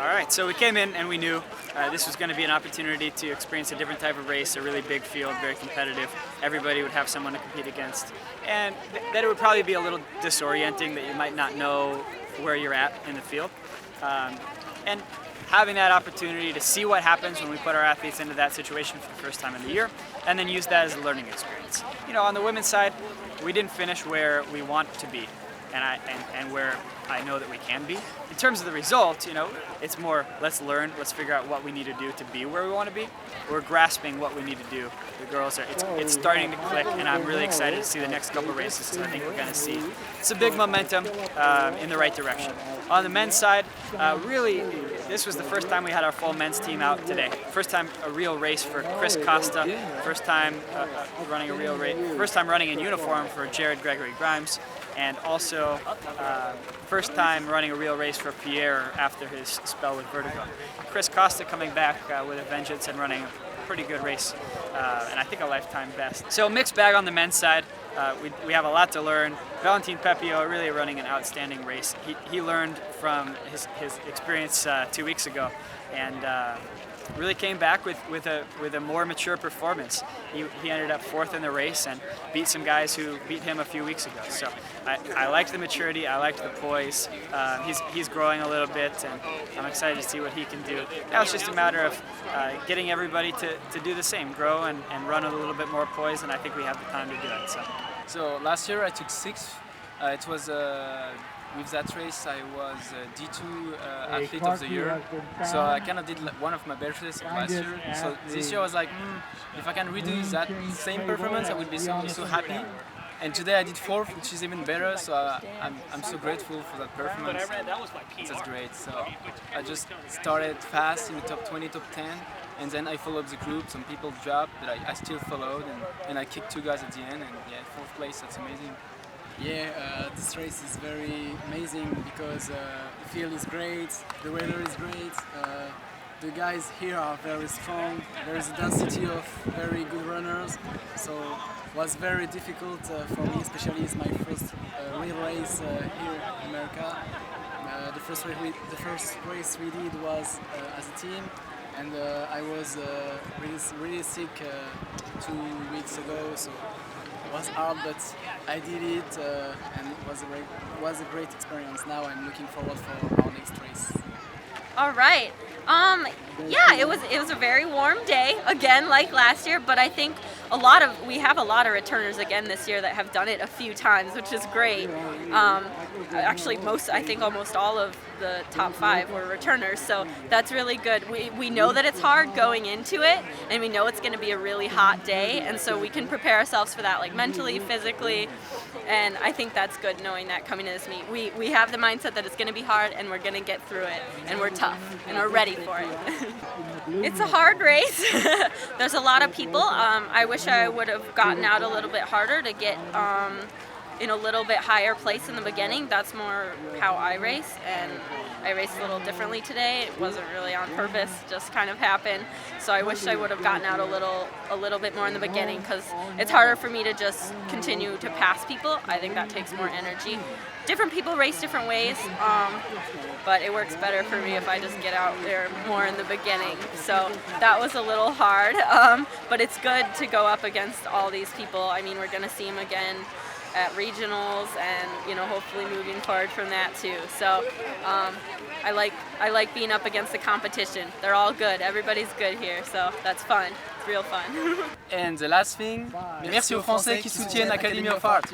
All right, so we came in and we knew this was going to be an opportunity to experience a different type of race, a really big field, very competitive. Everybody would have someone to compete against. And that it would probably be a little disorienting, that you might not know where you're at in the field. And having that opportunity to see what happens when we put our athletes into that situation for the first time in the year, and then use that as a learning experience. You know, on the women's side, we didn't finish where we want to be, and where I know that we can be. In terms of the result, you know, it's more, let's learn, let's figure out what we need to do to be where we want to be. We're grasping what we need to do. The girls are, it's starting to click, and I'm really excited to see the next couple races, because I think we're going to see some big momentum in the right direction. On the men's side, really, this was the first time we had our full men's team out today. First time a real race for Chris Costa. First time running a real race. First time running in uniform for Jared Gregory Grimes, and also first time running a real race for Pierre after his spell with vertigo. Chris Costa coming back with a vengeance and running a pretty good race, and I think a lifetime best. So mixed bag on the men's side. We have a lot to learn. Valentin Pepiot really running an outstanding race. He learned from his experience 2 weeks ago, and really came back with a more mature performance. He ended up fourth in the race and beat some guys who beat him a few weeks ago. So I liked the maturity, I liked the poise. He's growing a little bit, and I'm excited to see what he can do. Now it's just a matter of getting everybody to do the same, grow and run a little bit more poise, and I think we have the time to do it. So last year I took 6th. It was with that race I was D2 Athlete of the Year. So I kind of did one of my best races last year. So this year I was like, if I can redo that same performance, I would be so happy. And today I did 4th, which is even better. So I'm so grateful for that performance. That's great. So I just started fast in the top 20, top 10. And then I followed the group. Some people dropped, but I still followed, and I kicked 2 guys at the end. And yeah, 4th place. That's amazing. Yeah, this race is very amazing because the field is great, the weather is great, the guys here are very strong, there is a density of very good runners, so it was very difficult for me, especially it's my first real race here in America. The first race we did was as a team, and I was really sick 2 weeks ago, so it was hard, but I did it, and it was a great experience. Now I'm looking forward for our next race. All right. Yeah, it was a very warm day again, like last year. But I think we have a lot of returners again this year that have done it a few times, which is great. Actually, I think almost all of the top 5 were returners, so that's really good. We know that it's hard going into it, and we know it's going to be a really hot day, and so we can prepare ourselves for that, like mentally, physically, and I think that's good knowing that coming to this meet. We have the mindset that it's going to be hard, and we're going to get through it, and we're tough, and we're ready for it. It's a hard race. There's a lot of people. I wish I would have gotten out a little bit harder to get in a little bit higher place in the beginning. That's more how I race, and I raced a little differently today. It wasn't really on purpose, just kind of happened. So I wish I would have gotten out a little bit more in the beginning, because it's harder for me to just continue to pass people. I think that takes more energy. Different people race different ways, but it works better for me if I just get out there more in the beginning. So that was a little hard, but it's good to go up against all these people. I mean, we're going to see them again at regionals, and hopefully moving forward from that too. So I like being up against the competition. They're all good. Everybody's good here, so that's fun. It's real fun. And the last thing, merci aux Français qui soutiennent l'Academy of Art.